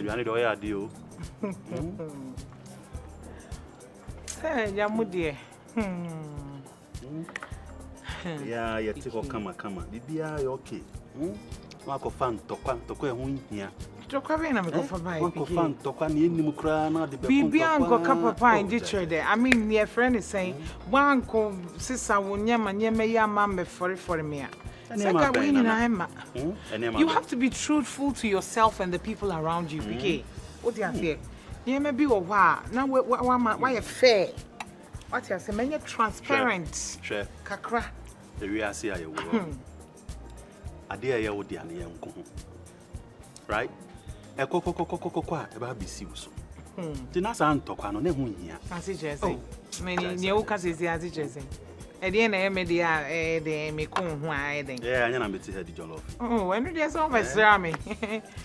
aduane de o ya de o say ya mudie ya ye ti ko kama bibia ya okay wa ko fan tokwa ehun hia tokwa be na me ko fa bai wa ko fan tokwa na enim kra na de be bibia nko kapa pa ndi chede I mean your friend is saying one ko sisa wonyama nyema ya ma me for me you have to be truthful to yourself and the people around you because what you say you may be wa now why fair what you say many transparent sure kakra the we are see aye wo ade aye wo dia na yenko right ekokokokokokwa e ba bisi wo so ti na sa ntokwa no na hu hia asi jese many ne wo ka se asi jese ede na eme dia de me ko hu a ede anya na meti head jollof when you so besra me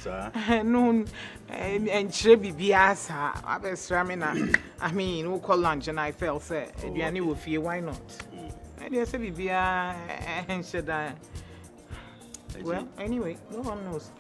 sir no enchire bibia sa abesra me na I mean we call lunch and I felt say aduane wo fie why not ede say bibia enchire da well anyway no one knows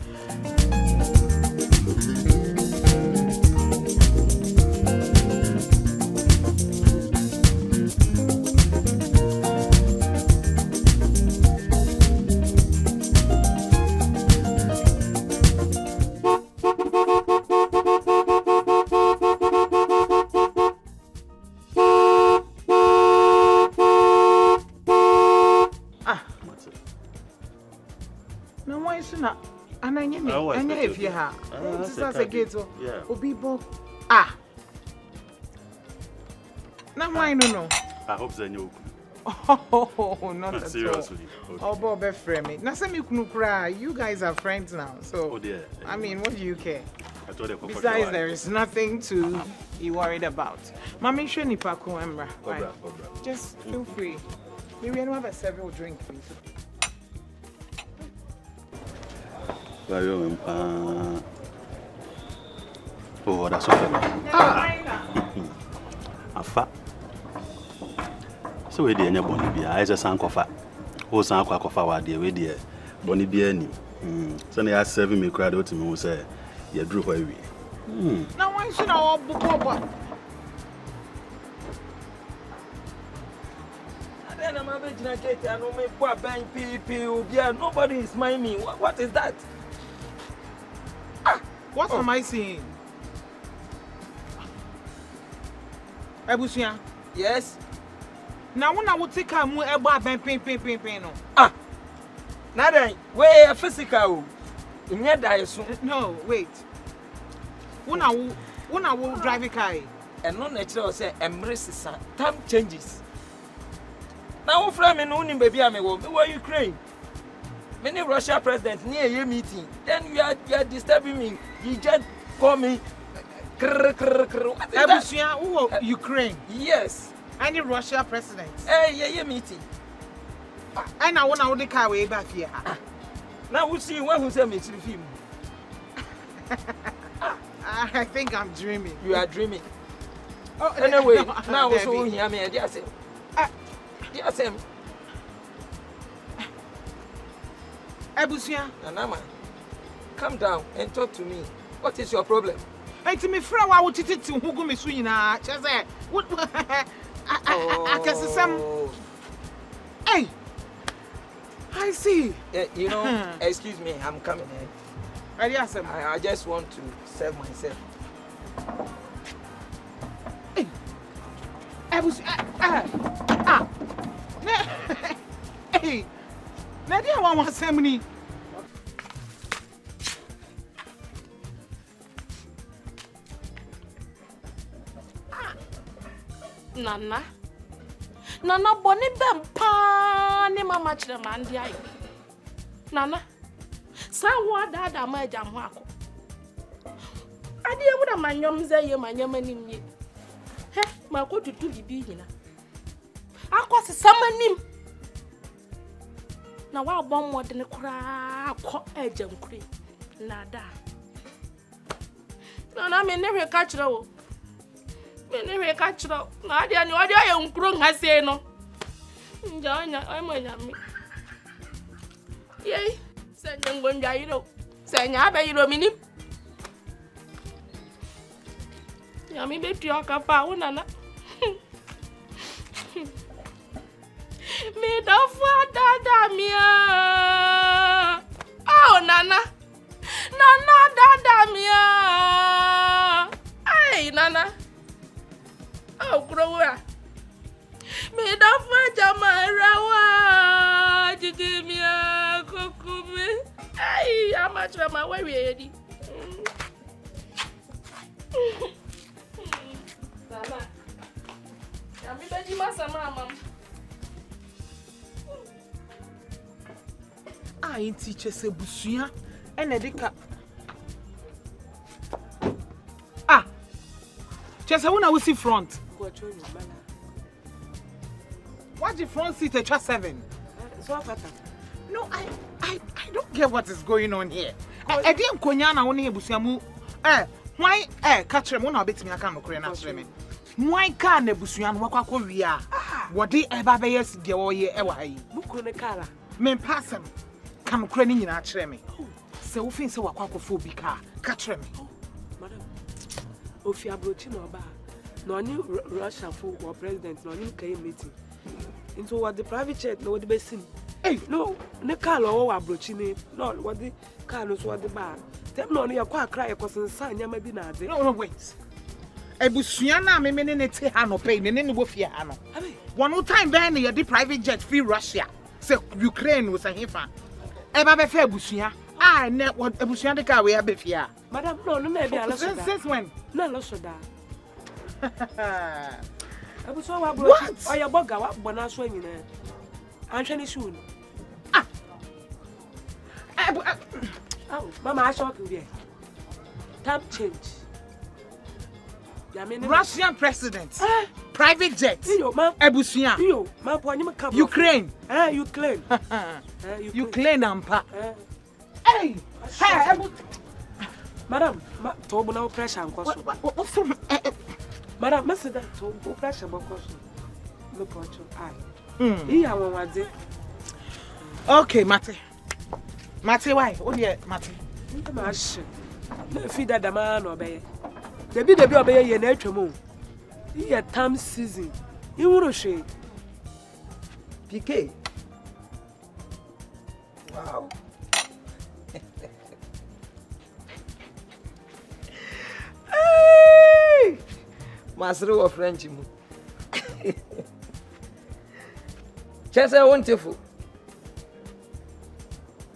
if you have this is a gate obibo now why no I hope they know oh not at seriously all Bob friend me na say me kunu kra you guys are friends now so oh dear I mean what do you care I told you besides there is nothing to be worried about mama sure ni pa ko embra just feel free maybe I have a several drink please. Oh, that's okay. Afa. So we dey nya boni bia. I just san kofa. Wo san akwa kofa wa dey we dey boni bia ni. So na ya serve me crowd o timi wo say ya dru ho awi. Na wan shi na wo bobo. Then I'm having a gate and no me poor bang people. Yeah, nobody is mind me. What is that? What am I seeing? Ebusia. Yes. Now when I will take a more about pain no. Now then, where physical? In your diet. No, wait. When I will drive a car. And no natural say embrace time changes. Now from me no baby I me where Ukraine. Many Russia president near your meeting. Then you are disturbing me. You just call me Ukraine. Yes. Any Russia president. Yeah, meeting. I now want to the car way back here. Now we see one who said me to the film. I think I'm dreaming. You are dreaming. Oh, anyway, now we saw here me and yes. Yes, Ebusia. Anama, come down and talk to me. What is your problem? Hey, to me, friend, why would you take to who go me swinging? I can see some. Hey, I see. You know, excuse me, I'm coming in. I just want to serve myself. Hey, Ebusia. Hey. Nadia want semni. Nana boni bem pa ni mama chire ma ndi ayi. Nana sa wo dada ma agya ho akọ. Ade emu na manyom ze ye manyam anim ye. He ma ko tutu bibi nyina. Akọ sesamanim. Na wa bom modene kura akọ agya nkure. Na da. Na me ne hwe ka chire wo. Me ne hwe ka chire. Na ade ani ode aye nkuro nhase no. Nja onya ai mo nyame. Yey, senya ngonja yiro. Senya abe yiro minim. Yami be to kapa unana. Me don't dada mia. Oh Nana. Nana dada mia. Hey Nana. Oh KUROWURA. Me don't jamarawa. Jiji mia kokumi. Hey, how much am I worried? Nana. Yami be di masama mama. I teacher say busuya and edika. Ah, just I wanna see front. What the front seat at 7? No, I don't get what is going on here. I didn't konyana only busuamu. Why catch them one bit me I can't create na why can't busuyan wakwa wia? What the ever yes the oye ewa yi. Mukone kala. Men pass them. Can cranny in our tremmy. So, we think so. Aquaphobic catch me. Madam, if you are broaching or bar, no new Russian fool or president, no new K meeting. Into what the private jet, no, the best thing. Hey, no, no car or broaching, no, what the car knows what the bar. Them no near quite cry because the sign, you may be not. No, wait. A busiana, me meaning it's a no pain, and any wolf ya. One more time, then you the private jet free Russia. So, Ukraine was a heifer. Eba be fair busuya. I net what busuya de car we have befia. Madam, no, maybe I lost since when? No, lost that. I was so what? Oh, your bugger, what bonus swinging there? I'm trying soon. Oh, Mama, I saw you. Time change. Russian president. Private jet. Ebusuya. Ukraine. Ukraine. Ukraine ampa. Hey! Hey! Madam, tobo na pressure nkoso. Madam, message that tobo pressure nkoso. Look what you are. Iya wonwade. Okay, Mate, why? Oh yeah, Mate. Mash. Na fi dada ma na obeye. Debi obeye ye na atwam. Iya time season. Iwuro hwe. PK. Wow. Hey! Master of French mu. Chese wontefu.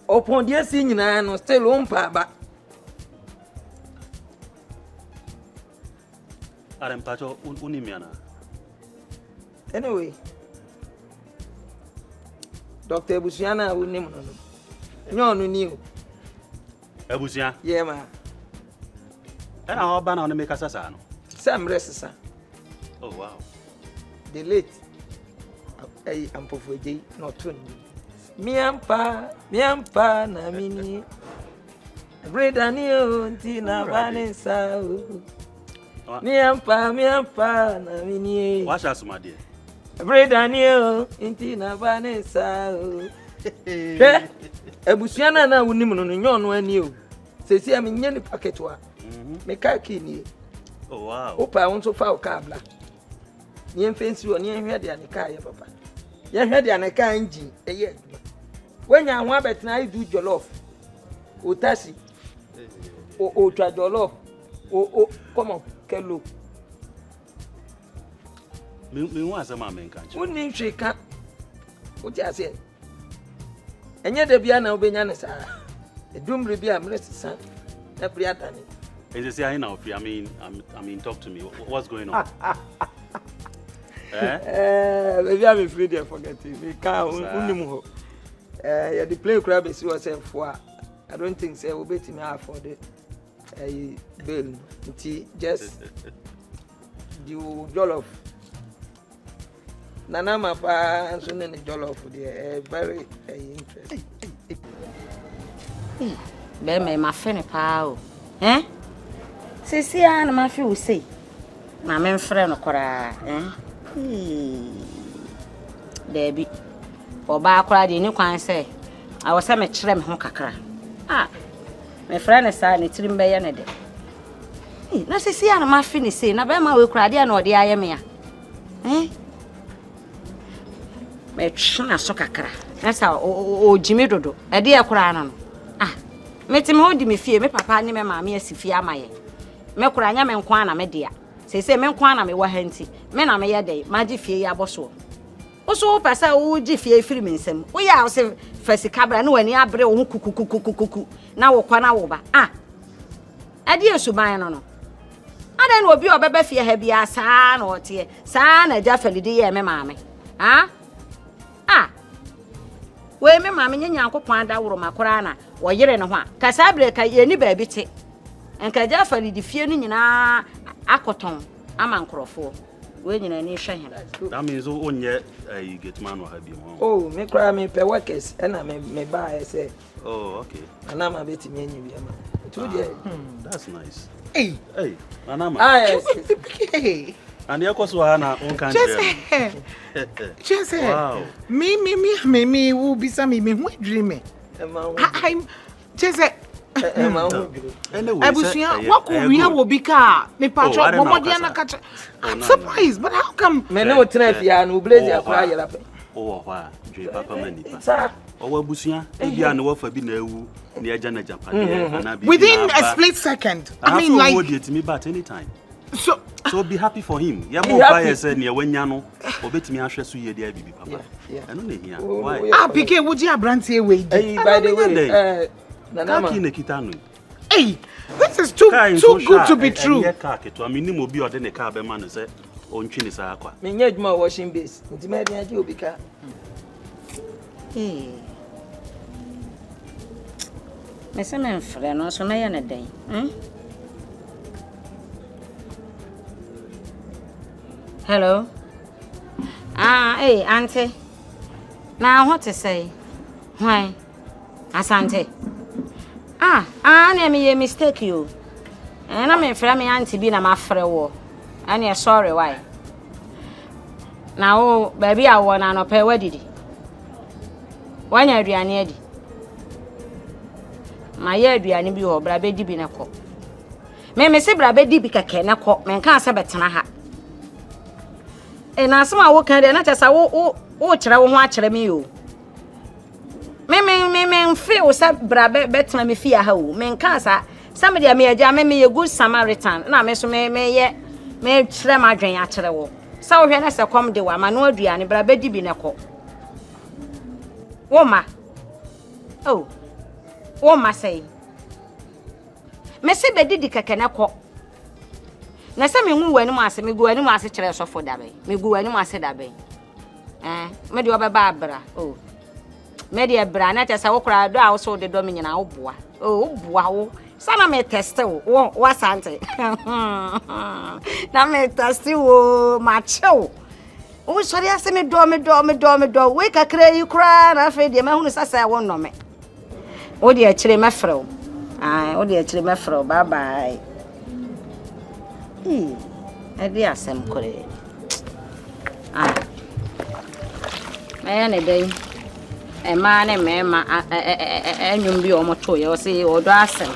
Opon die si nyina no still umpa ba. Arempacho unimiana. Anyway, Dr. Ebusiana unim no. No new. Ebusia? Yeah, ma. And how ban on the make assassin? Sam Ressa. Oh wow. The late I'm for day, not 20. Miampa na mini. Bread and you, Tina Vanessa. Miampa na mini. What's that, my dear? Bread and you, Tina Vanessa. Ebusiana na unim no nyon ani o. Sesi am nya ni packet wa. Me ka kini. Oh wow. Opa won so fa o ka bla. Ni enfensi o ni ehwe de aneka ye papa. Ye hwe de aneka engine eye aduma. Wenya ho abetena I do jollof. O tasi. O twa jollof. O come on, kelo. Me want some man kanche. Woni hweka. O ti ase. Enye de bia na obenya ne sa. Edumre bia mresisa. Na priatani. Is it say now? I mean, talk to me. What's going on? Maybe I'm afraid they forget it. We can't unimu. Yeah, the plane crab is yourself for. I don't think say we bet me for the bill. Just the jollof. Nana mapa and so the jollof. They very interesting. Be my friend pao. Eh? Sisi ana ma fi wo sei. Na me mfre no kora, Debi. Oba akora de ni kwan se. A wo se me kire me ho kakra. Me frɛ ne sa ne tirim be ye ne de. Na sisi ya na ma fi ni sei na be ma we kura de na ode aye me a. Me twena so kakra. Na sa o jimi dodo. E de e kura na no. Meti me odi me fie me papa ni me maame asifie amaye. Me kura nya me nkwa na me dia. Sese me nkwa na me wa hanti. Me na me ye dey magi fie ya boso. Oso pasa wo gi fie firi me nsem. Wo ya wo se fasi kabra na wani abre wo kukukukukuku. Na wo kwa na wo ba. Ade esuban no no. Ada na obi obebe fie ha bia saa na ote. Saa na ja falidi ye me maame. We me maame nyanya nkopon da woro makora na wo yire ne ho a. Kasa breka ye ni ba bi te. Enka ja falidi fie no nyina akoton ama nkrofo. We nyina ni hwe he. That means onye you get man wa habi mo. Oh, me cry me pe workers and me buy say. Oh, okay. Anama beti me nyi bia ma. That's nice. Hey, Anama. Yes. hey. And you also na on country. Just Wow. Me will be some me who dreaming. I'm just Anyway, what could we have be car? Me patron, I'm surprised, but how come? Me no trafia no blaze ya kwa yela pe. Oh, wa, J Papa Manipa. Oh, Busia, Ebia no for be no near Jana Japan. Within a split second. I mean, like, it me but anytime. So be happy for him. Yeah, more bias and near when yano, or bet me ashes to ye, dear baby papa. I don't know here. Why? PK, would you brand here wait? By the way, Nanama. Hey, this is too good to be true. I mean, will be or then a car man say, on Chinis aqua. Me need more washing base. It's made you because. Me se me frɛ no so na ye ne den. Hello. Hey, auntie. Na what to say? Why? Asante. Na me ye mistake you. Na me frɛ me auntie bi na ma frɛ wo. Ani sorry why? Na o baby a wo na no pɛ wadidi. Wanya aduane adi. Ma ye aduane bi ho bra be di bi ne kɔ. Me se bra be di bi keke ne kɔ. Me nka asa betena ha. Na asema wo kan de na chesa wo kyerɛ wo ho akyerɛ me yo. Me feel sa bra be betena me fie ha o. Me nka asa somebody me agya me ye good Samaritan. Na me so me ye me kyerɛ ma adwen akyerɛ wo. Sa wo hwɛ na se kom de wa ma no aduane bra be di bi ne kɔ. Wo ma. Oh. Wo ma say. Me se be di keke ne kɔ. Na se me hu wani mu ase me gu wani mu ase kyerɛ sofo dabe. Me gu wani mu ase dabe. Me de obeba abra. Oh. Me de abra na kyesa wo kra do a wo so de do me nyina wo boa. Oh, wo boa wo. Sana me test wo wasante. Na me test wo ma chew. Wo sori ase me do. We kakra yi kra na fe de me hu sasa wo no me. Wo de akire me frɛ wo. Wo de akire me frɛ wo. Bye bye. Edi asem kore. Me ne dey. E ma ne me ma enwum bi o mo to ye o se o do asem.